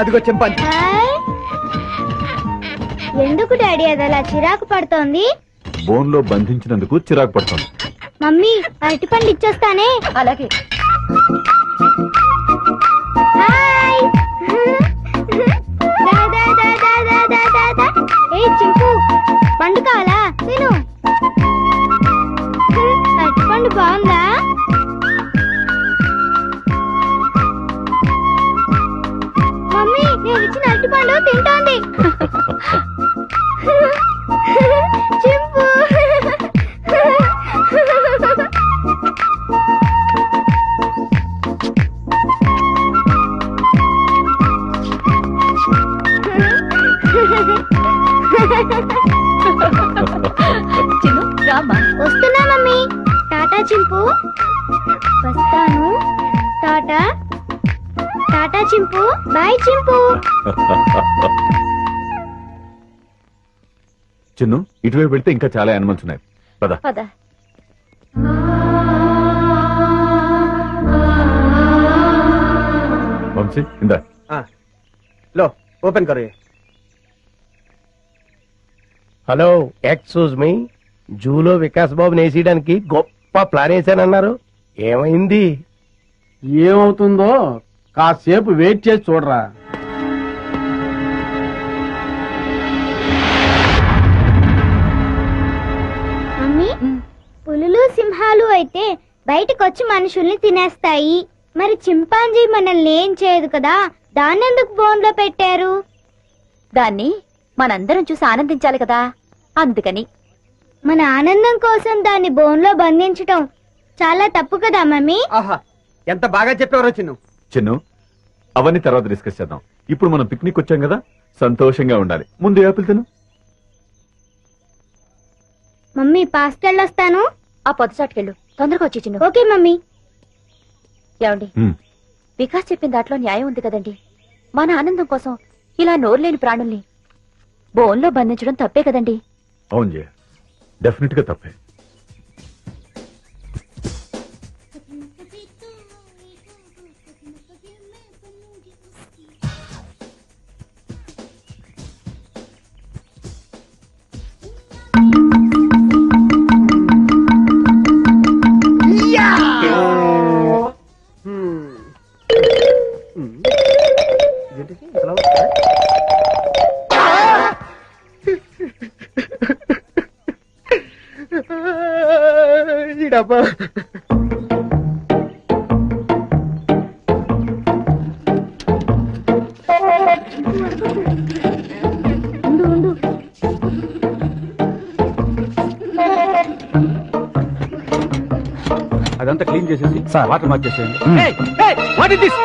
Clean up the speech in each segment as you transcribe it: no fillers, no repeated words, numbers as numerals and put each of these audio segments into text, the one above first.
అదిగో chimpanzee. Hi. ఎందుకు daddy అది అలా చిరాకు పడుతోంది? బోన్ లో బంధించినందుకు చిరాకు పడుతుంది. మమ్మీ అరటిపండు ఇచ్చొస్తానే. అలాగే. హాయ్. దా, దా, దా, దా, దా, దా, దా, దా. ఏ చింపు పండు కావాలా? తిను. అరటిపండు బాగుందా? మమ్మీ నేను ఇచ్చిన అరటిపండు తింటోంది. చింపు. చిన్ను రామ్మా. వస్తున్నా మమ్మీ. టాటా చింపు. వస్తాను. టాటా. టాటా చింపు. బాయ్ చింపు. చిన్ను ఇటువైపు వెళ్తే ఇంకా చాలా యానిమల్స్ ఉన్నాయి. పద. పద. వంశీ ఇందా. लो ओपन करो ये. హలో ఎక్స్క్యూజ్ మీ, జూలో వికాస్ బాబు నేసేయడానికి గొప్ప ప్లాన్ వేసానన్నారు, ఏమైంది? ఏమవుతుందో కాసేపు వెయిట్ చేసి చూడరా. మమ్మీ పులులు సింహాలు అయితే బయటకొచ్చి మనుషుల్ని తినేస్తాయి. మరి చింపాంజీ మనల్ని ఏం చేయదు కదా, దాన్నెందుకు బోన్లో పెట్టారు? దాన్ని మనందరం చూసి ఆనందించాలి కదా, అందుకని. మన ఆనందం కోసం దాన్ని బోన్లో బంధించటం చాలా తప్పు కదా మమ్మీ. ఆహా ఎంత బాగా చెప్పేవారో చిన్ను. చిన్ను అవన్నీ తర్వాత డిస్కస్ చేద్దాం. ఇప్పుడు మనం పిక్నిక్ వచ్చాం కదా, సంతోషంగా ఉండాలి. ముందు యాపిల్ తిను. మమ్మీ పాస్కెళ్ళొస్తాను. ఆ పొద్దుచాటుకెళ్ళు, తొందరగా వచ్చి చిన్ను. Okay mummy. ఏమండి, హ్మ్. వికాస్ చెప్పిన దాంట్లో న్యాయం ఉంది కదండి. మన ఆనందం కోసం ఇలా నోరులేని ప్రాణుల్ని బోన్లో బంధించడం తప్పే కదండి. అవును జయ, డెఫినెట్ గా తప్పే. ఈ డబ్బా ఉండు ఉండు. అదంతా క్లీన్ చేసేసి వాటర్ మార్చేసేయండి. What is this?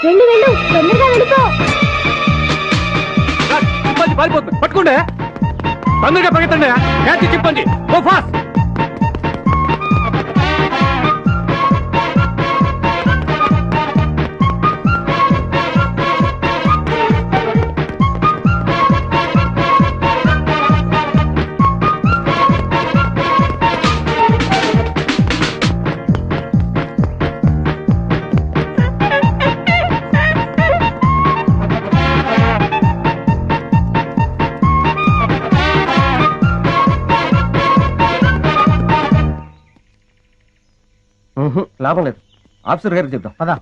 వెళ్ళు వెళ్ళు, తొందరగా వెళ్ళిపో. చింపాంజీ పారిపోతుంది, పట్టుకోండి. తొందరగా పరిగెత్తండి. Catch chimpanzee, go fast. లాభం లేదు, ఆఫీసర్ గారికి చెప్తాం పదా.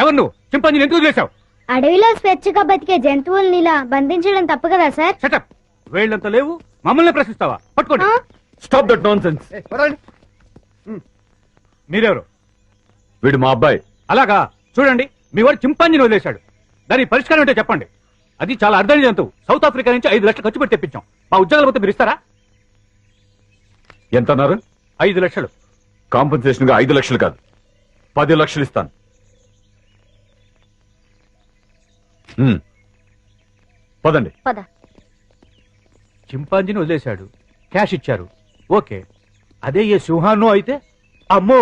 ఎవరు నువ్వు? చింపాంజీని ఎందుకు చేశావు? అడవిలో స్వేచ్ఛగా బతికే జంతువుల్ని ఇలా బంధించడం తప్పు కదా సార్. షటప్. వేళ్ళంత లేవు, మమ్మల్ని ప్రశ్నిస్తావా? పట్టుకోండి. ఆ? Stop that non sense. మీరెవరు? వీడు మా అబ్బాయి. అలాగా, చూడండి మీ వాడు చింపాంజీని వదిలేశాడు. దానికి పరిష్కారం ఏంటో చెప్పండి. అది చాలా అర్థం జంతువు. సౌత్ ఆఫ్రికా నుంచి 5 లక్షలు ఖర్చు పెట్టి తెప్పించాం. మా ఉద్యోగాలు పోతే మీరు ఇస్తారా? ఎంత అన్నారు? 5 లక్షలు. కాంపన్సేషన్ గా 5 లక్షలు కాదు, 10 లక్షలు ఇస్తాను. పదండి. పద. చింపాంజీని వదిలేశాడు, క్యాష్ ఇచ్చారు, ఓకే. అదే ఏ సింహాన్నో అయితే అమ్మో.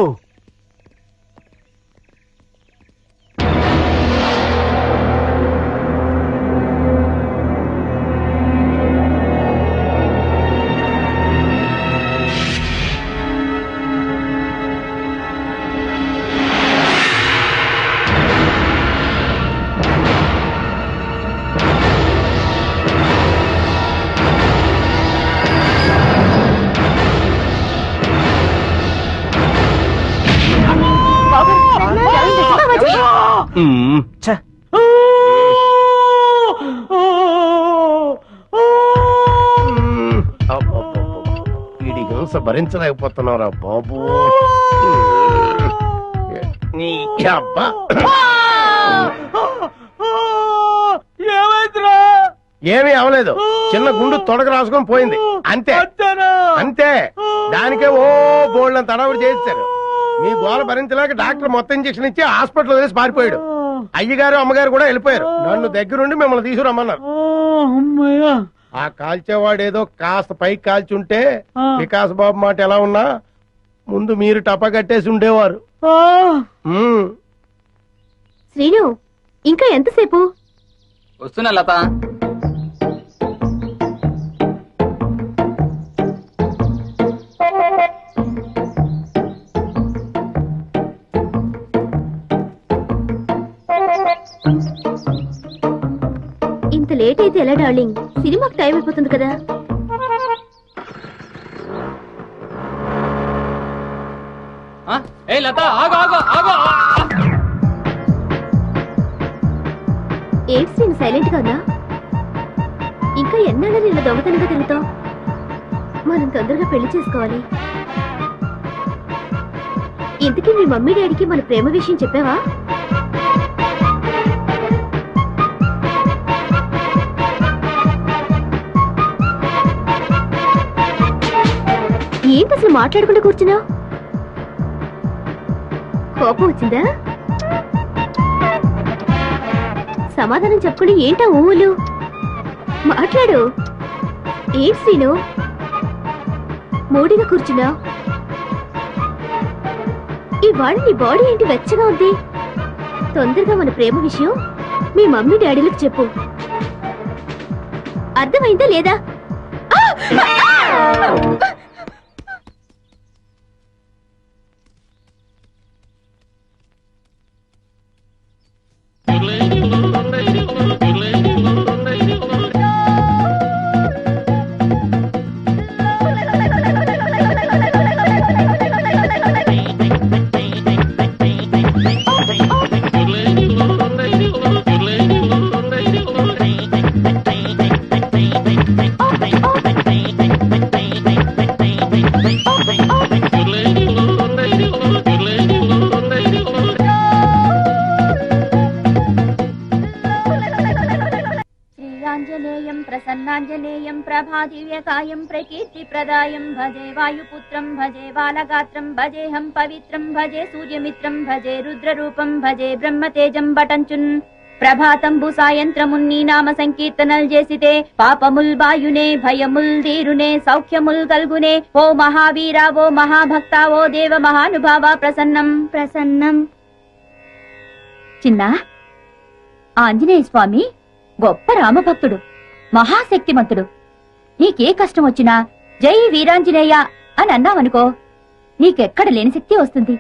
ఛ. వీడి హింస భరించలేకపోతున్నావురా బాబు. నీ అబ్బా ఏమైందిరా? ఏమీ అవలేదు, చిన్న గుండు తొడగ రాసుకొని పోయింది అంతే అంతే. దానికే ఓ బోల్డ్ తడవుడు చేశారు. మీ గోల భరించలేక డాక్టర్ మొత్తం ఇంజక్షన్ ఇచ్చి హాస్పిటల్ వదిలేసి పారిపోయాడు. అయ్యగారు అమ్మగారు కూడా వెళ్ళిపోయారు. నన్ను దగ్గరుండి మిమ్మల్ని తీసుకురమ్మన్నారు. ఆ కాల్చేవాడు ఏదో కాస్త పైకి కాల్చుంటే వికాస్ బాబు మాట ఎలా ఉన్నా ముందు మీరు టపా కట్టేసి ఉండేవారు. శ్రీను, ఇంకా ఎంతసేపు? వస్తున్నా లత. ఇంత లేట్ అయితే ఎలా డార్లింగ్? సినిమాకి టైం అయిపోతుంది కదా. ఏ లత, ఆగు ఆగు ఆగు. ఏంటి శ్రీను సైలెంట్ గా ఉన్నా? ఇంకా ఎన్నాళ్ళని ఇలా దొంగతనంగా తిరుగుతావు? మనం తొందరగా పెళ్లి చేసుకోవాలి. ఇంతకీ మీ మమ్మీ డాడీకి మన ప్రేమ విషయం చెప్పావా? ఏంటి అసలు మాట్లాడకుండా కూర్చున్నావు? కోపం వచ్చిందా? సమాధానం చెప్పుకుని ఏంటా ఊళ్ళు? మాట్లాడు. ఏంటి శ్రీను మూడిగా కూర్చున్నావు? ఇవాళ నీ బాడీ ఏంటి వెచ్చగా ఉంది? తొందరగా మన ప్రేమ విషయం మీ మమ్మీ డాడీలకు చెప్పు. అర్థమైందా లేదా? శ్రీయాంజనేయం ప్రసన్నాంజనేయం ప్రభాదివ్యకాయం ప్రకీర్తిప్రదాయం భజే వాయుపుత్రం భజే బాలగాత్రం భజేహం పవిత్రం భజే సూర్యమిత్రం భజే రుద్రరూపం భజే బ్రహ్మతేజం బటంచున్ ప్రభాతంబు సాయంత్రమున్ నీ నామ సంకీర్తనల్ చేసితే పాపముల్ బాయునే భయముల్ దీరునే సౌఖ్యముల్ కల్గునే. ఓ మహావీరా ఓ మహాభక్త ఓ దేవ మహానుభావ ప్రసన్నం ప్రసన్నం. చిన్నా, ఆంజనేయ స్వామి గొప్ప రామభక్తుడు, మహాశక్తిమంతుడు. నీకే కష్టం వచ్చినా జై వీరాంజనేయ అని అన్నావనుకో, నీకెక్కడ లేని శక్తి వస్తుంది.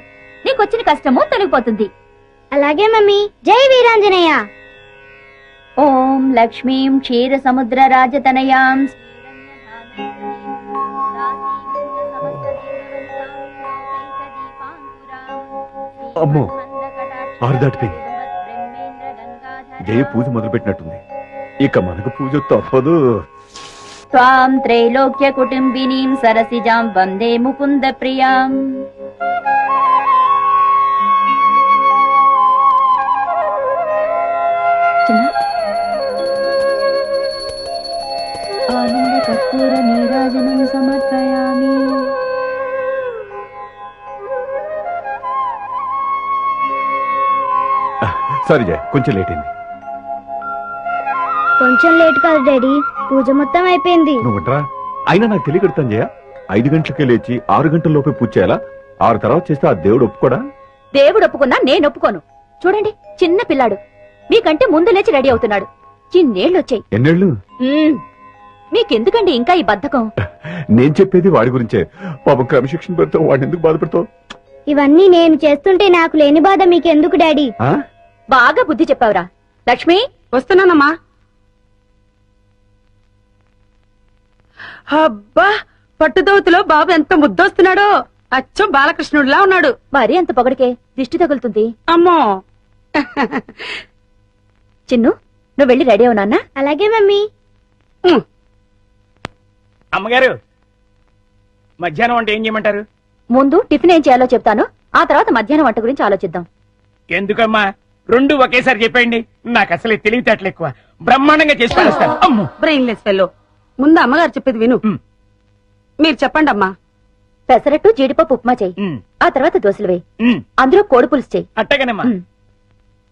నీకొచ్చిన కష్టము తొలగిపోతుంది. అలాగే మమ్మీ. జై వీరాంజనేయ. ఓం లక్ష్మీం క్షీర సముద్ర రాజతనయాం అమ్మో, ఆరు దాటిపోయింది. జయ పూజ మొదలుపెట్టినట్టుంది. ఇక మనకు పూజ తప్పదు. త్వాం త్రైలోక్య కుటుంబినీం సరసిజాం వందే ముకుంద ప్రియాం. ఆనంద కర్పూర నీరాజనం సమర్పయామి. సారీ జయ, కొంచెం లేట్ అయింది. కొంచెం లేట్ కాదు డాడీ, పూజ మొత్తం అయిపోయింది. నువ్వు ఉంటారా? అయినా నాకు తెలియకడతాను జయ. 5 గంటలకే లేచి 6 గంటల లోపే పూజ చేయాలా? 6 తర్వాత చేస్తే ఆ దేవుడు ఒప్పుకోడా? దేవుడు ఒప్పుకున్నా నేను ఒప్పుకోను. చూడండి, చిన్న పిల్లాడు మీకంటే ముందు లేచి రెడీ అవుతున్నాడు. చిన్నేళ్ళొచ్చాయి. ఎన్నేళ్ళు? మీకెందుకండి ఇంకా ఈ బద్ధకం? నేను చెప్పేది వాడి గురించే. పాపం క్రమశిక్షణ పెడతావు, వాడిని ఎందుకు బాధపడతావు? ఇవన్నీ నేను చేస్తుంటే నాకు లేని బాధ మీకెందుకు డాడీ? ఆ? బాగా బుద్ధి చెప్పావురా. లక్ష్మి, వస్తున్నానమ్మా. అబ్బా, పట్టుదోతులో బాబు ఎంత ముద్దొస్తున్నాడో. అచ్చం బాలకృష్ణుడిలా ఉన్నాడు. మరీ అంత పొగడికే దిష్టి తగులుతుంది. అమ్మో, చిన్ను నువ్వు వెళ్ళి రెడీ అవు నాన్న. అలాగే మమ్మీ. అమ్మగారు మధ్యాహ్నం వంట ఏం చేయమంటారు? ముందు టిఫిన్ ఏం చేయాలో చెప్తాను, ఆ తర్వాత మధ్యాహ్నం వంట గురించి ఆలోచిద్దాం. ఎందుకమ్మా రెండు ఒకేసారి చెప్పండి, నాకు అసలే తెలివితేటలు ఎక్కువ. బ్రహ్మాండంగా చేసి పడేస్తాను. అమ్మో బ్రెయిన్లెస్ ఫెల్లో. ముందు అమ్మగారు చెప్పేది విను. మీరు చెప్పండి అమ్మా. పెసరట్టు జీడిపప్పు ఉప్మా చెయ్యి, ఆ తర్వాత దోశలు వేయి, అందులో కోడి పులుసు చెయ్యి. అట్టగనమ్మా.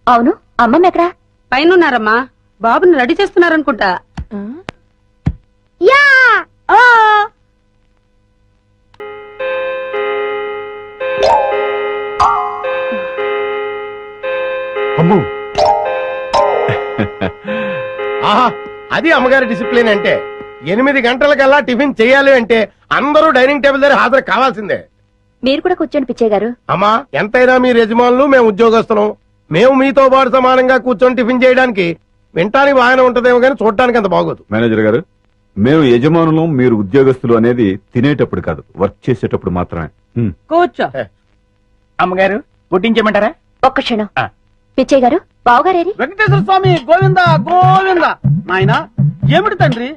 అవును, అమ్మమ్మ ఎక్కడా? పైన ఉన్నారమ్మా, బాబుని రెడీ చేస్తున్నారనుకుంటా. యా అమ్మో ఆహా, అది అమ్మగారి డిసిప్లిన్ అంటే. 8 గంటలకల్లా టిఫిన్ చేయాలి అంటే అందరూ డైనింగ్ టేబుల్ దగ్గర హాజరు కావాల్సిందే. మీరు కూడా కూర్చొని పిచ్చయ్య గారు. అమ్మా, ఎంతైనా మీ యజమానులు, మేము ఉద్యోగస్తులం. మేము మీతో పాటు సమానంగా కూర్చొని టిఫిన్ చేయడానికి వింటానికి బాగానే ఉంటదేమో కానీ చూడటానికి అంత బాగోదు. మేనేజర్ గారు, మేము యజమానులం, మీరు ఉద్యోగస్తులు అనేది తినేటప్పుడు కాదు, వర్క్ చేసేటప్పుడు మాత్రమే. కూర్చో. అమ్మగారు వడ్డించమంటారా? ఒక్క క్షణం. పిచ్చయ్య గారు, బావగారేరి? వెంకటేశ్వర స్వామి గోవింద గోవింద. నాయనా ఏమిటి తండ్రి,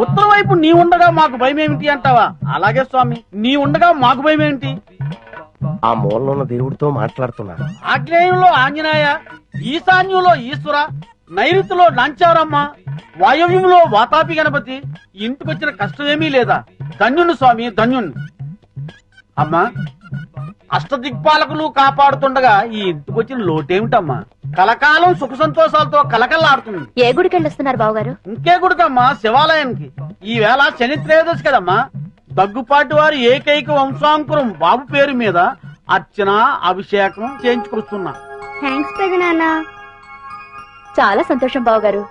ఉత్తరం వైపు నీ ఉండగా మాకు భయం ఏమిటి అంటావా? అలాగే స్వామి, నీ ఉండగా మాకు భయం ఏమిటి? ఆ మూలలో ఉన్న దేవుడితో మాట్లాడుతున్నారు. ఆగ్నేయంలో ఆంజనేయ, ఈశాన్యంలో ఈశ్వర, నైరుతిలో లంచారమ్మ, వాయవ్యంలో వాతాపి గణపతి. ఇంటికొచ్చిన కష్టమేమీ లేదా? ధన్యుణ్ణి స్వామి, ధన్యుణ్ణి. అమ్మా, అష్టదిక్పాలకులు కాపాడుతుండగా ఈ ఇంటికొచ్చిన లోటేమిటమ్మా? కలకాలం సుఖ సంతోషాలతో కలకల్లాడుతుంది. ఏ గుడికి వెళ్ళొస్తున్నారు బావగారు? ఇంకే గుడికమ్మా? శివాలయానికి. ఈ వేళ శని త్రయోదశి కదమ్మా. దగ్గుపాటి వారి ఏకైక వంశాంకురం బాబు పేరు మీద అర్చన అభిషేకం చేయించుకొస్తున్నా. థ్యాంక్స్ పెదనాన్న. చాలా సంతోషం బావగారు,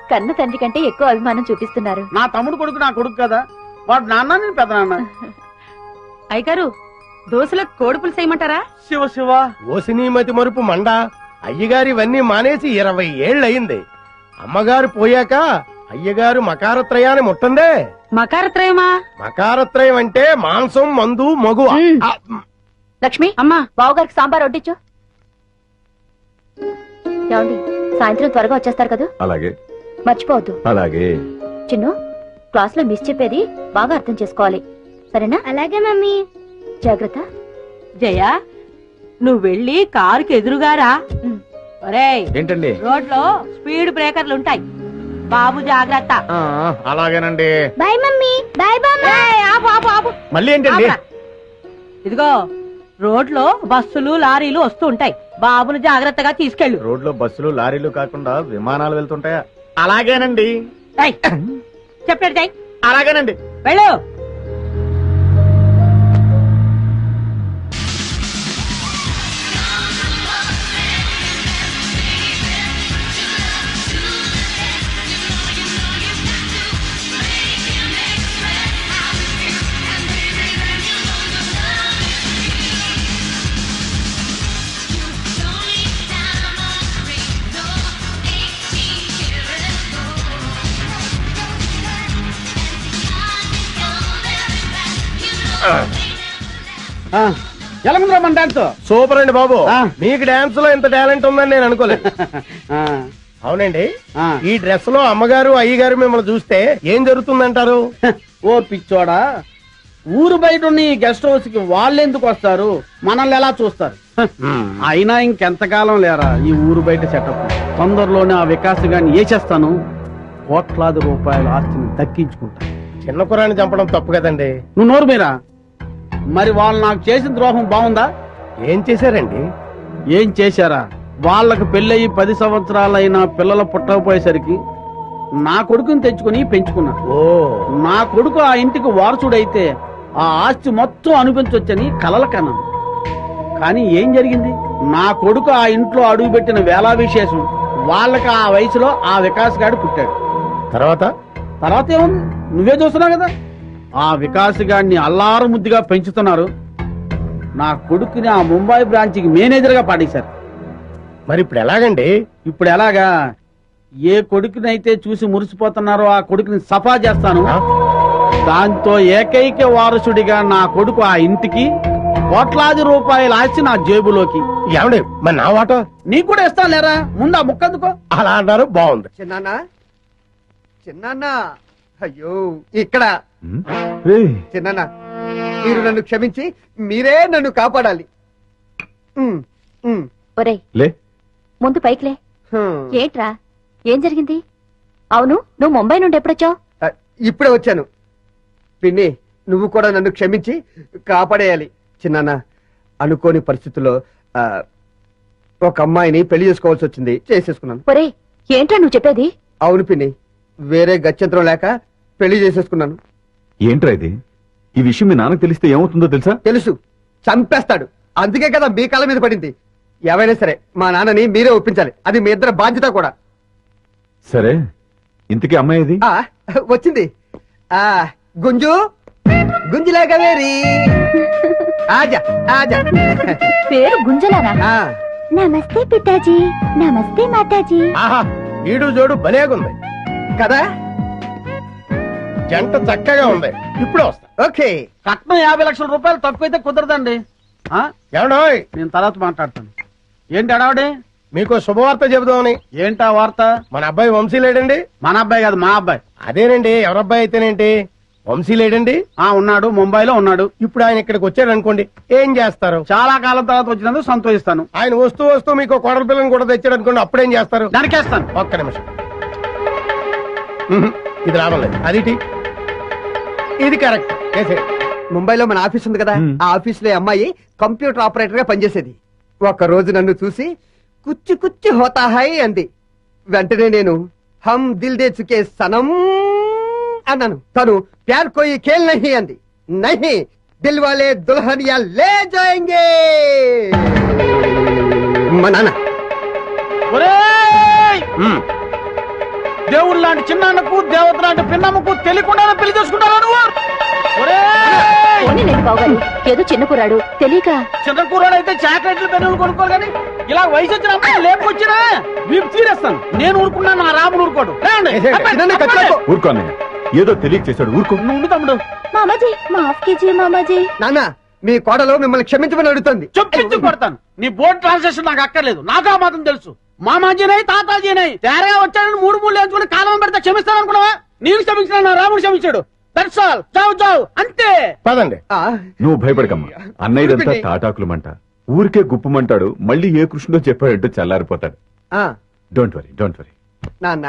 కన్న తండ్రి కంటే ఎక్కువ అభిమానం చూపిస్తున్నారు. నా తమ్ముడు కొడుకు నా కొడుకు కదా, వాడు నాన్న నేను పెద్ద నాన్న. అయ్యగారు, దోశలకు కోడి పులుసు వేయమంటారా? శివ శివ. ఓసినీమతి మరుపు మండ. అయ్యగారు ఇవన్నీ మానేసి 20 ఏళ్ళయింది. అమ్మగారు పోయాక అయ్యగారు మకారత్రయాన్ని ముట్టందే. మకారత్రయమా? మకారత్రయం అంటే మాంసం, మందు, మగువ. ఆ, లక్ష్మి, అమ్మా, బావగారికి సాంబార్ వడ్డించు. ఏమండి, సాయంత్రం త్వరగా వచ్చేస్తారు కదా? అలాగే మర్చిపోవద్దు. అలాగే. చిన్ను, క్లాస్ లో మిస్ చెప్పేది బాగా అర్థం చేసుకోవాలి, సరేనా? అలాగే మమ్మీ. జాగ్రత్త. జయ, నువ్వు వెళ్ళి కారుకి ఎదురుగారా. ఒరేయ్, ఏంటండి? రోడ్లో స్పీడ్ బ్రేకర్లు ఉంటాయి, బాబు జాగ్రత్త. అలాగేనండి. Bye mummy. బాయ్ బామ్మ. ఆపు ఆపు ఆపు. మళ్ళీ ఏంటండి? ఆపురా. ఇదిగో, రోడ్లో బస్సులు లారీలు వస్తూ ఉంటాయి, బాబును జాగ్రత్తగా తీసుకెళ్ళు. రోడ్లో బస్సులు లారీలు కాకుండా విమానాలు వెళ్తుంటాయా? అలాగేనండి. ఏయ్, చెప్పాడు చెయ్. అలాగేనండి. వెళ్ళు. ఎలా ఉందిరా మన డాన్స్? సూపర్ అండి బాబు. ఆ. మీకు డాన్స్ లో ఇంత టాలెంట్ ఉందని నేను అనుకోలేదు. అవునండి, ఈ డ్రెస్ లో అమ్మగారు అయ్యగారు మిమ్మల్ని చూస్తే ఏం జరుగుతుందంటారు? ఓ పిచ్చోడా, ఊరు బయట ఉన్న ఈ గెస్ట్ హౌస్ కి వాళ్ళు ఎందుకు వస్తారు, మనల్ని ఎలా చూస్తారు? అయినా ఇంకెంతకాలం లేరా ఈ ఊరు బయట సెటప్. తొందరలోనే ఆ వికాస్ గాని చేస్తాను, కోట్లాది రూపాయల ఆస్తిని దక్కించుకుంటా. చిన్న కురాన్ని చంపడం తప్పు కదండి. నువ్వు నోరు మీరా. మరి వాళ్ళు నాకు చేసిన ద్రోహం బాగుందా? ఏం చేశారండి? ఏం చేశారా? వాళ్ళకు పెళ్ళయి 10 సంవత్సరాలైనా పిల్లలు పుట్టకపోయేసరికి నా కొడుకుని తెచ్చుకుని పెంచుకున్నా. ఓ, నా కొడుకు ఆ ఇంటికి వారసుడైతే ఆ ఆస్తి మొత్తం అనిపించొచ్చని కలల కన్నాను. కానీ ఏం జరిగింది? నా కొడుకు ఆ ఇంట్లో అడుగుపెట్టిన వేళా విశేషం వాళ్ళకి ఆ వయసులో ఆ వికాస్ గాడు పుట్టాడు. తర్వాత ఏముంది, నువ్వే చూస్తున్నావు కదా. ఆ వికాస్ గాడిని అల్లారు ముద్దుగా పెంచుతున్నారు. నా కొడుకుని ఆ ముంబై బ్రాంచ్కి మేనేజర్ గా పాడేశారు. మరి ఇప్పుడు ఎలాగండి? ఇప్పుడు ఎలాగా? ఏ కొడుకునైతే చూసి మురిసిపోతున్నారో ఆ కొడుకుని సఫా చేస్తాను. దాంతో ఏకైక వారసుడిగా నా కొడుకు ఆ ఇంటికి కోట్లాది రూపాయల ఆస్తి నా జేబులోకి. ఏమండి మరి నా వాటో నీకు కూడా ఇస్తాను లేరా, ముందు ఆ ముక్కందుకో. అలా అన్నారు, బాగుంది. చిన్నాన్న చిన్నాన్న, అయ్యో ఇక్కడ ఉమ్, రేయ్, చిన్నాన్న, మీరు నన్ను క్షమించి మీరే నన్ను కాపాడాలి. ఉమ్, ఉమ్, ఒరేయ్ లే ముందు పైకిలే. హ్మ్. ఏంట్రా ఏం జరిగింది? అవును నువ్వు ముంబై నుండి ఎప్పుడొచ్చావు? ఆ, ఇప్పుడే వచ్చాను. పిన్ని, నువ్వు కూడా నన్ను క్షమించి కాపాడేయాలి. చిన్నాన్న, అనుకోని పరిస్థితుల్లో ఒక అమ్మాయిని పెళ్లి చేసుకోవాల్సి వచ్చింది, చేసేసుకున్నాను. ఒరేయ్ ఏంట్రా నువ్వు చెప్పేది? అవును పిన్ని, వేరే గత్యంతరం లేక పెళ్లి చేసేసుకున్నాను. ఏంట్రా ఇది? ఈ విషయం మీ నాన్నకు తెలిస్తే ఏమవుతుందో తెలుసా? తెలుసు, చంపేస్తాడు. అందుకే కదా మీ కాళ్ళ మీద పడింది. ఏవైనా సరే మా నాన్నని మీరే ఒప్పించాలి, అది మీ ఇద్దరు బాధ్యత కూడా. సరే, ఇంతకీ అమ్మాయి ఇది? ఆ వచ్చింది. ఆ గుంజు, గుంజులాగా వేరి ఆజా ఆజా. పేరు గుంజలానా? ఆ, నమస్తే పితాజీ, నమస్తే మాతాజీ. ఆహా, ఈడు జోడు భలేగుంది, కదా. జంట చక్కగా ఉంది. ఇప్పుడే వస్తా. ఓకే. కట్నం 50 లక్షల రూపాయలు తక్కువైతే కుదరదండి. ఆ, ఏమండోయ్, నేను తర్వాత మాట్లాడతాను. ఏంటి అడావడే? మీకు శుభవార్త చెబుదామని. ఏంటా వార్త? మన అబ్బాయి వంశీ లేడండి. మన అబ్బాయి కాదు, మా అబ్బాయి. అదేనండి, ఎవరబ్బాయి అయితేనేంటి, వంశీ లేడండి. ఉన్నాడు, ముంబైలో ఉన్నాడు. ఇప్పుడు ఆయన ఇక్కడికి వచ్చాడు అనుకోండి, ఏం చేస్తారు? చాలా కాలం తర్వాత వచ్చినందుకు సంతోషిస్తాను. ఆయన వస్తూ వస్తూ మీకు కోడల పిల్లని కూడా తెచ్చాడు అనుకోండి, అప్పుడేం చేస్తారు? దానికేస్తాను. ఒక్క నిమిషం. ఇది రావడం లేదు. అది ఇది కరెక్ట్. ముంబైలో మన ఆఫీస్ ఉంది కదా, ఆ ఆఫీస్ లో అమ్మాయి కంప్యూటర్ ఆపరేటర్ గా పనిచేసేది. ఒక రోజు నన్ను చూసి కుచ్చి కుచ్చి హోతా హై అంది. వెంటనే నేను హమ్ దిల్ దే చుకే సనం అన్నాను. తను ప్యార్ కోయి ఖేల్ నహీ అంది. నహీ, దిల్ వాలే దుల్హనియా లే జాయేంగే. మా నాన్న. ఒరేయ్! దేవుడు లాంటి చిన్నాన్నకు, దేవత లాంటి పిన్నమ్మకు తెలియకుండా పెళ్లి చేసుకుంటావా నువ్వు? ఒరేయ్! పోనీ లేదు బావగారు, ఏదో చిన్న కుర్రాడు తెలియక. చిన్న కూరడు అయితే చాక్లెట్లు పెన్నులు కొనుక్కోరు కానీ ఇలా వయసు వచ్చిన అమ్మాయి లేపుకొచ్చినా వీపు తీరేస్తాను. నేను ఊరుకున్నాను, నా రాముడు ఊరుకోడు. లేవండి. చిన్నాన్న కట్టుకో. ఊరుకో అన్నయ్య, ఏదో తెలియక చేశాడు, ఊరుకో. నువ్వు ఉండు తమ్ముడు. మామాజీ మాఫ్ కీజియే మామాజీ. నాన్న, మీ కోడలు మిమ్మల్ని క్షమించమని అడుగుతుంది. చొప్పించి కొడతాను. నీ బోర్డు ట్రాన్సాక్షన్ నాకు అక్కర్లేదు, నాకు ఆ మాత్రం తెలుసు. మామాజీనై తాతాజీనై తేరగా వచ్చాడని 3 వేసుకుని కాలం పెడితే క్షమిస్తాను అనుకున్నావా? నేను క్షమించిన నా రాముడు క్షమించాడు. That's all. చావు చావు అంతే. పదండి. ఆ, నువ్వు భయపడకమ్మా, అన్నయ్యదంతా తాటాకులమంట. ఊరికే గుప్పమంటాడు, మళ్ళీ ఏ కృష్ణుడో చెప్పాడంటూ చల్లారిపోతాడు. ఆ, డోంట్ వరీ, డోంట్ వరీ. నాన్న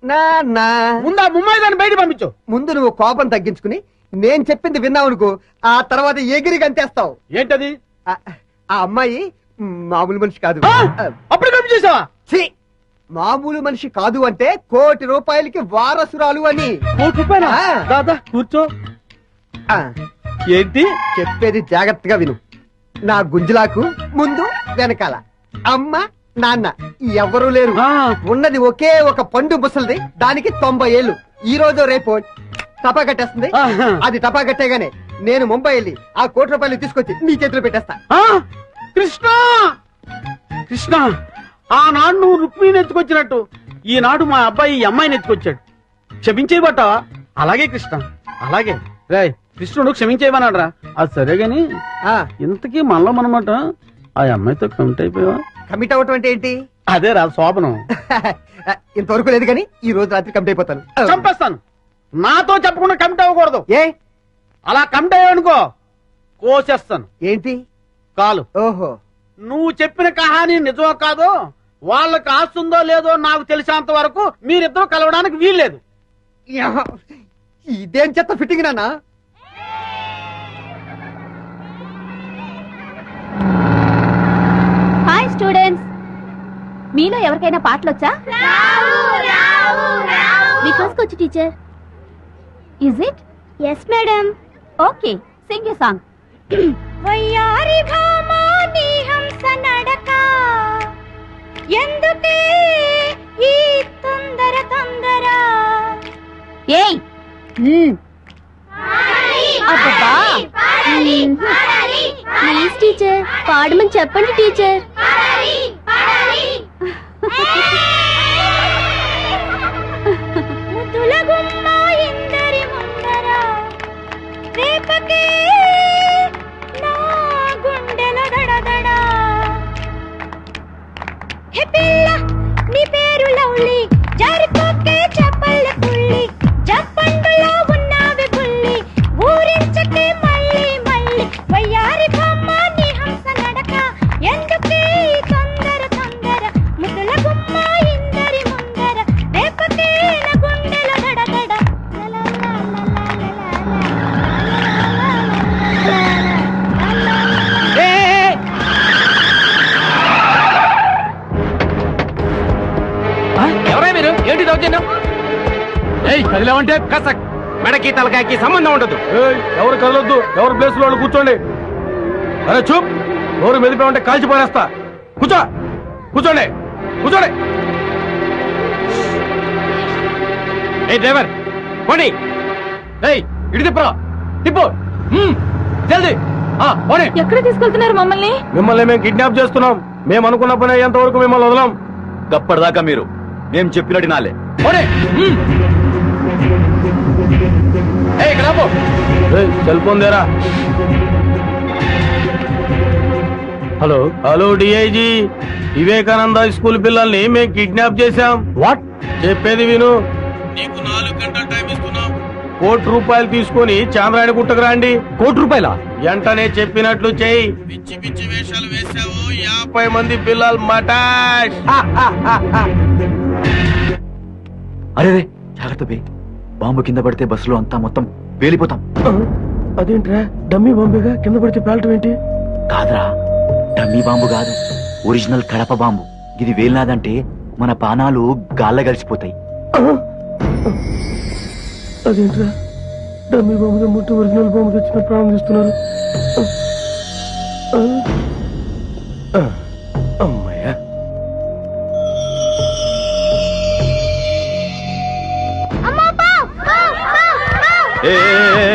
నాన్న, ముందు ఆ ముమ్మాయి దాన్ని బయట పంపించు. ముందు నువ్వు కోపం తగ్గించుకుని నేను చెప్పింది విన్నావనుకో, ఆ తర్వాత ఎగిరి గంతేస్తావు. ఏంటది? ఆ అమ్మాయి మామూలు మనిషి కాదు. అప్పుడు పంపించేసావా? ఛీ, మామూలు మనిషి కాదు అంటే ₹1,00,00,000 వారసురాలు అని. రూపాయలా? ఆ. దాదా కూర్చో. ఆ, ఏంటి చెప్పేది జాగ్రత్తగా విను. నా గుంజులాకు ముందు వెనకాల అమ్మ నాన్న ఎవరూ లేరు. ఉన్నది ఒకే ఒక పండు ముసలిది, దానికి 90 ఏళ్ళు. ఈ రోజు రేపు టపా కట్టేస్తుంది. ఆహా. అది టపా కట్టేగానే నేను ముంబై వెళ్ళి ఆ ₹1,00,00,000 తీసుకొచ్చి నీ చేతిలో పెట్టేస్తా. కృష్ణ కృష్ణ, ఆనాడు నువ్వు రుక్మిణిని ఎత్తుకొచ్చినట్టు ఈనాడు మా అబ్బాయి ఈ అమ్మాయిని ఎత్తుకొచ్చాడు. క్షమించేయబట్టావా? అలాగే కృష్ణ, అలాగే. రేయ్, కృష్ణుడు క్షమించేయమన్నాడు. అది సరే గాని ఆ, ఇంతకీ మనలో మనమాట ఆ అమ్మాయితో కమిట్ అయిపోయావా? కమిట్ అవటం అంటే ఏంటి? అదే రా శోభనం. ఇంతవరకు లేదు కానీ ఈ రోజు రాత్రి కమిట్ అయిపోతాను. చంపేస్తాను. నాతో చెప్పకుండా కమిట్ అవ్వకూడదు. ఏ అలా కమిట్ అయ్యావనుకో కోసేస్తాను. ఏంటి? కాలు. ఓహో, నువ్వు చెప్పిన కహాని నిజమో కాదో, వాళ్ళకి ఆస్తుందో లేదో నాకు తెలిసినంత వరకు మీరిద్దరూ కలవడానికి వీల్లేదు. ఇదేం చెత్త ఫిట్టింగ్ నాన్న. హాయ్ స్టూడెంట్స్, మీలో ఎవరికైనా పాటలు వచ్చా? బికాస్కొచ్చు teacher. Is it? Yes madam. Okay, sing a song. వయ్యారి భామా నీ హంస నడక, ఎందుకే ఈ తొందర తొందర. ఏయ్ అబ్బబ్బా. ప్లీజ్ టీచర్, పాడమని చెప్పండి టీచర్. ముద్దుల గుమ్మ ఇందరి ముందర రేపకే నా దౌర్జన్యం ఏయ్ కదిలావంటే కసక్ మెడకి తలకాయకి సంబంధం ఉండదు. ఎవరు కదలొద్దు, ఎవరు ప్లేస్ లో కూర్చోండి. అరే చూప్, నోరు మెదిపామంటే కాల్చి పారేస్తా. కూర్చో, కూర్చోండి, కూర్చోండి. ఏ డ్రైవర్ పోనీ, ఏయ్ ఇటు తిప్పరా, తిప్పు జల్దీ పోనీ. ఎక్కడ తీసుకెళ్తున్నారు మమ్మల్ని? మిమ్మల్ని మేము కిడ్నాప్ చేస్తున్నాం. మేము అనుకున్న పని అయ్యేంత వరకు మిమ్మల్ని వదలం. గప్పటిదాకా మీరు మేము చెప్పినట్టు నాలే. పోనీ. ఏయ్ ఇక్కడ ఆపు. సెల్ ఫోన్ దేరా. Hello hello DIG, Vivekananda school పిల్లల్ని మేము కిడ్నాప్ చేశాం. వాట్? చెప్పేది విను. నీకు 4 గంటల టైం ఇస్తున్నాం. ₹1,00,000 తీసుకొని చాంద్రాయణ గుట్టకు రండి. ₹1,00,000? వెంటనే చెప్పినట్లు చెయ్యి. పిచ్చి పిచ్చి వేషాలు వేసావు, 50 మంది పిల్లలు మటాష్. అరే జాగ్రత్త బే, బాంబు కింద పడితే బస్సులో అంతా మొత్తం పేలిపోతాం. అదేంట్రా, డమ్మీ బాంబేగా, కింద పడితే పేలటం ఏంటి? కాదురా, డమ్మీ బాంబు కాదు, ఒరిజినల్ కడప బాంబు. ఇది వేలినాదంటే మన పానాలు గాల్ల కలిసిపోతాయి. అదేంట్రా, డమ్మీ బాంబుగా ముట్టి ఒరిజినల్ బాంబు తెచ్చిన ప్రాణం తీస్తున్నారు. అమ్మయ్యా.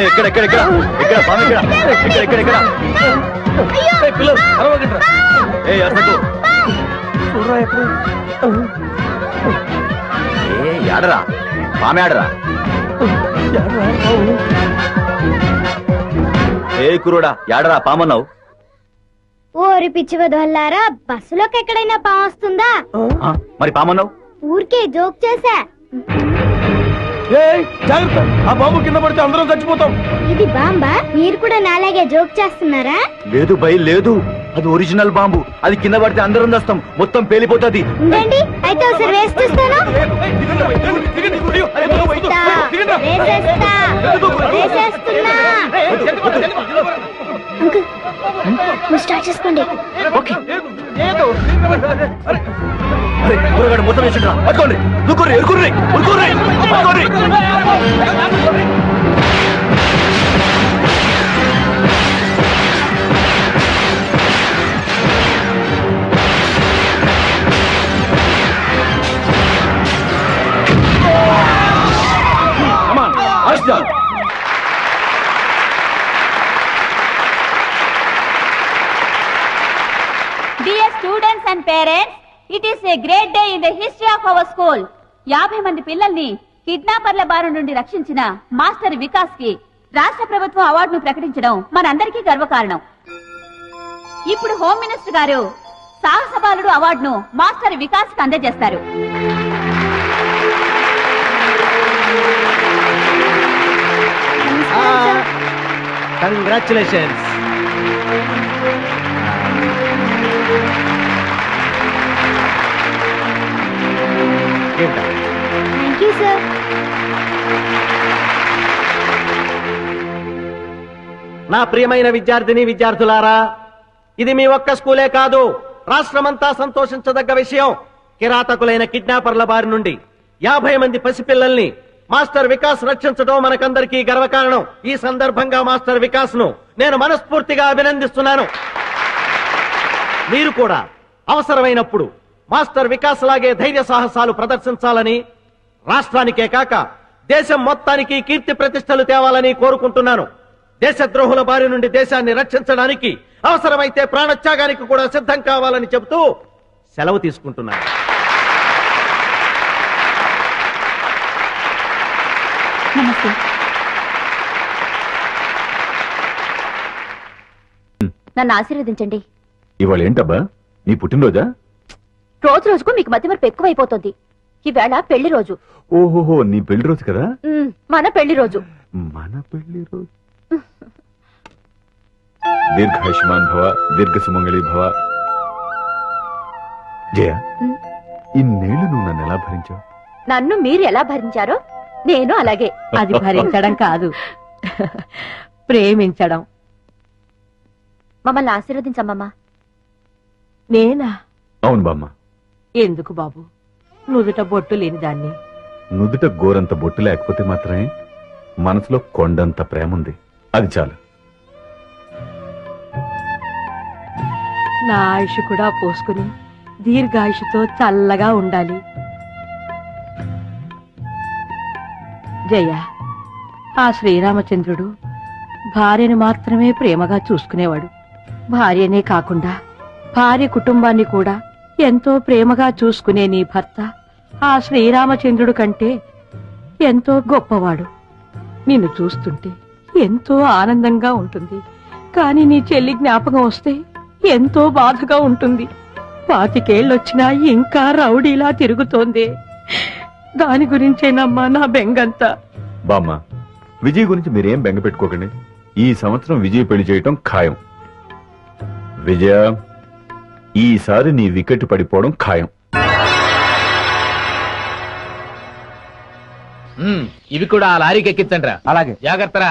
ఇక్కడ ఇక్కడ ఇక్కడ ఇక్కడ బాంబు ఇక్కడ ఇక్కడ ఇక్కడ ఇక్కడ. పిల్లలు అరవకండ్రా. అసలు చూడరా ఎక్కడ. ఆడరా బామె ఆడరా. కురుడా యాడరా పామన్నావు. ఓరి పిచ్చి వదల్లారా, బస్సులోకి ఎక్కడైనా పాము వస్తుందా? మరి పామన్నావు. ఊరికే జోక్ చేశా. జాగ్రత్త, ఆ బాంబు కింద పడితే అందరం చచ్చిపోతాం. ఇది బాంబా? మీరు కూడా నాలాగే జోక్ చేస్తున్నారా? లేదు భయ్ లేదు, అది ఒరిజినల్ బాంబు. అది కింద పడితే అందరం దస్తాం, మొత్తం పేలిపోతుంది. ఉండండి, అయితే ఒకసారి వేసి చూస్తాను. వేసేస్తున్నా. అంకుల్, మీరు స్టార్ట్ చేసుకోండి. మొత్తం వేసిండ్రా, పట్టుకోండి, దుక్కుర్రి ఎరుకుర్రి ఉరుకుర్రి పట్టుకోండి. Dear students and parents, it is a great day in the history of our school. 50 మంది పిల్లల్ని కిడ్నాపర్ల బారి నుండి రక్షించిన మాస్టర్ వికాస్ కి రాష్ట్ర ప్రభుత్వం అవార్డును ప్రకటించడం మనందరికీ గర్వకారణం. ఇప్పుడు హోమ్ మినిస్టర్ గారు సాహస బాలుడు అవార్డును మాస్టర్ వికాస్ కి అందజేస్తారు. కంగ్రాచులేషన్స్. Thank you sir. నా ప్రియమైన విద్యార్థిని విద్యార్థులారా, ఇది మీ ఒక్క స్కూలే కాదు, రాష్ట్రమంతా సంతోషించదగ్గ విషయం. కిరాతకులైన కిడ్నాపర్ల బారి నుండి 50 మంది పసిపిల్లల్ని మాస్టర్ వికాస్ రక్షించడం మనకందరికీ గర్వకారణం. ఈ సందర్భంగా మాస్టర్ వికాస్ ను నేను మనస్ఫూర్తిగా అభినందిస్తున్నాను. మీరు కూడా అవసరమైనప్పుడు మాస్టర్ వికాస్ లాగే ధైర్య సాహసాలు ప్రదర్శించాలని, రాష్ట్రానికే కాక దేశం మొత్తానికి కీర్తి ప్రతిష్టలు తేవాలని కోరుకుంటున్నాను. దేశద్రోహుల బారి నుండి దేశాన్ని రక్షించడానికి అవసరమైతే ప్రాణత్యాగానికి కూడా సిద్ధం కావాలని చెబుతూ సెలవు తీసుకుంటున్నాను. నమస్తే. నన్ను ఆశీర్వదించండి. ఇవాళ ఏంటబ్బా, నీ పుట్టినరోజా? రోజు రోజుకు మీకు మతిమరుపు ఎక్కువైపోతుంది. ఈవేళ పెళ్లి రోజు. ఓహోహో, నీ పెళ్లి రోజు కదా. మన పెళ్లి రోజు. మన పెళ్లి రోజు. దీర్ఘాయుష్మాన్ భవ, దీర్ఘ సుమంగళి భవ. జయ, ఇన్నేళ్లు నువ్వు నన్ను ఎలా భరించావు? నన్ను మీరు ఎలా భరించారో నేను అలాగే. అది భరించడం కాదు, ప్రేమించడం. మమ్మల్ని ఆశీర్వదించమ్మా. నేనా? అవును బామ్మ. ఎందుకు బాబు, నుదుట బొట్టు లేని దాన్ని నుదుట గోరంత బొట్టు లేకపోతే మాత్రమే మనసులో కొండంత ప్రేమ ఉంది. అది చాలు. నా ఆయుష్ కూడా పోసుకుని దీర్ఘాయుషుతో చల్లగా ఉండాలి. జయ, ఆ శ్రీరామచంద్రుడు భార్యను మాత్రమే ప్రేమగా చూసుకునేవాడు. భార్యనే కాకుండా భార్య కుటుంబాన్ని కూడా ఎంతో ప్రేమగా చూసుకునే నీ భర్త ఆ శ్రీరామచంద్రుడు కంటే ఎంతో గొప్పవాడు. నిన్ను చూస్తుంటే ఎంతో ఆనందంగా ఉంటుంది. కాని నీ చెల్లి జ్ఞాపకం వస్తే ఎంతో బాధగా ఉంటుంది. 25 ఏళ్ళొచ్చినా ఇంకా రౌడీలా తిరుగుతోంది. దాని గురించేనమ్మా నా బెంగంతా. బామ్మ, విజయ్ గురించి మీరేం బెంగ పెట్టుకోకండి. ఈ సంవత్సరం విజయ్ పెళ్లి చేయటం ఖాయం. విజయ, ఈసారి నీ వికెట్ పడిపోవడం ఖాయం. ఇవి కూడా ఆ లారీకి ఎక్కించండి. అలాగే. జాగ్రత్తరా.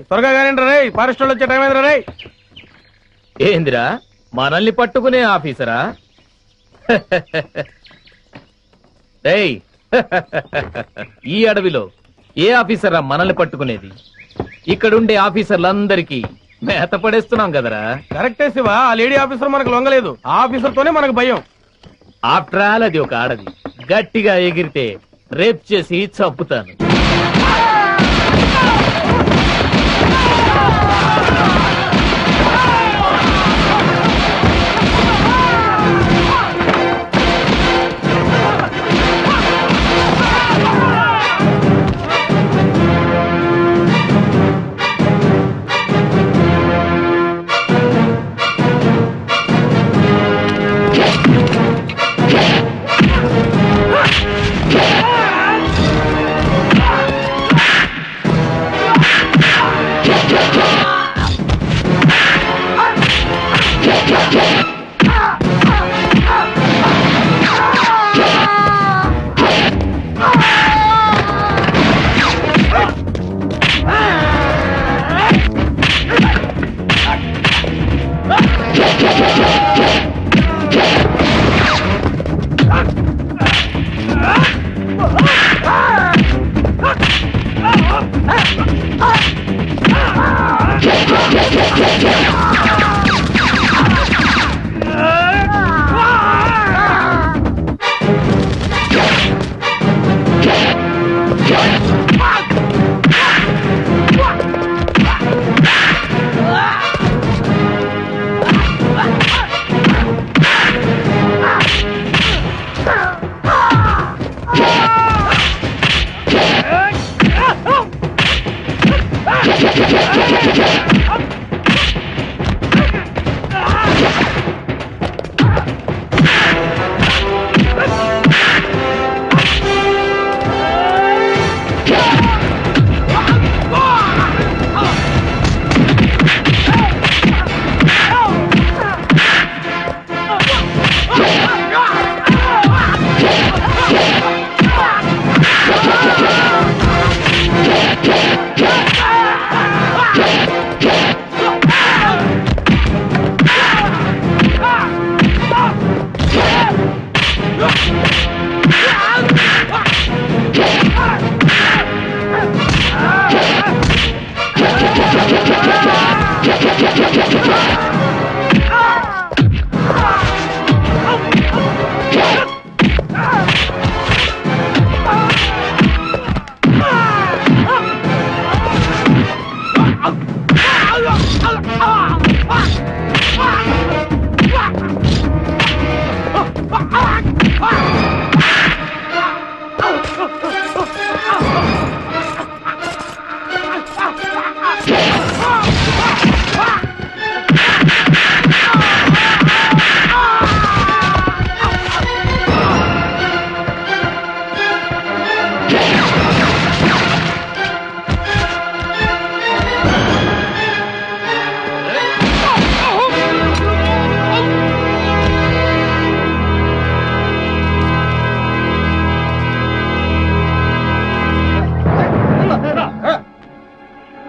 త్వరగా కానీ రే, ఫారెస్ట్ వాళ్ళు వచ్చే టైం అయిందిరా రే. ఏందిరా మనల్ని పట్టుకునే ఆఫీసరా? రేయ్, ఈ అడవిలో ఏ ఆఫీసరా మనల్ని పట్టుకునేది? ఇక్కడుండే ఆఫీసర్లందరికీ మేత పడేస్తున్నాం కదరా. కరెక్టే శివ, ఆ లేడీ ఆఫీసర్ మనకు లొంగలేదు. ఆ ఆఫీసర్ తోనే మనకు భయం. ఆఫ్టర్ ఆల్ అది ఒక ఆడది. గట్టిగా ఎగిరితే రేప్ చేసి చంపుతాను.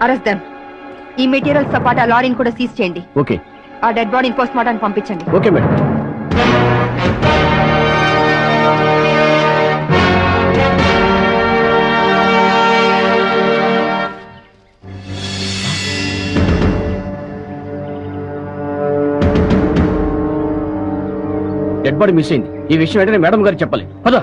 Arrest them. ఈ మెటీరియల్స్ తో పాటు ఆ లారీని కూడా సీజ్ చేయండి. ఓకే. ఆ డెడ్ బాడీని పోస్ట్ మార్టం పంపించండి. Okay madam. Dead body miss అయింది. ఈ విషయం వెంటనే మేడం గారికి చెప్పాలి. పద.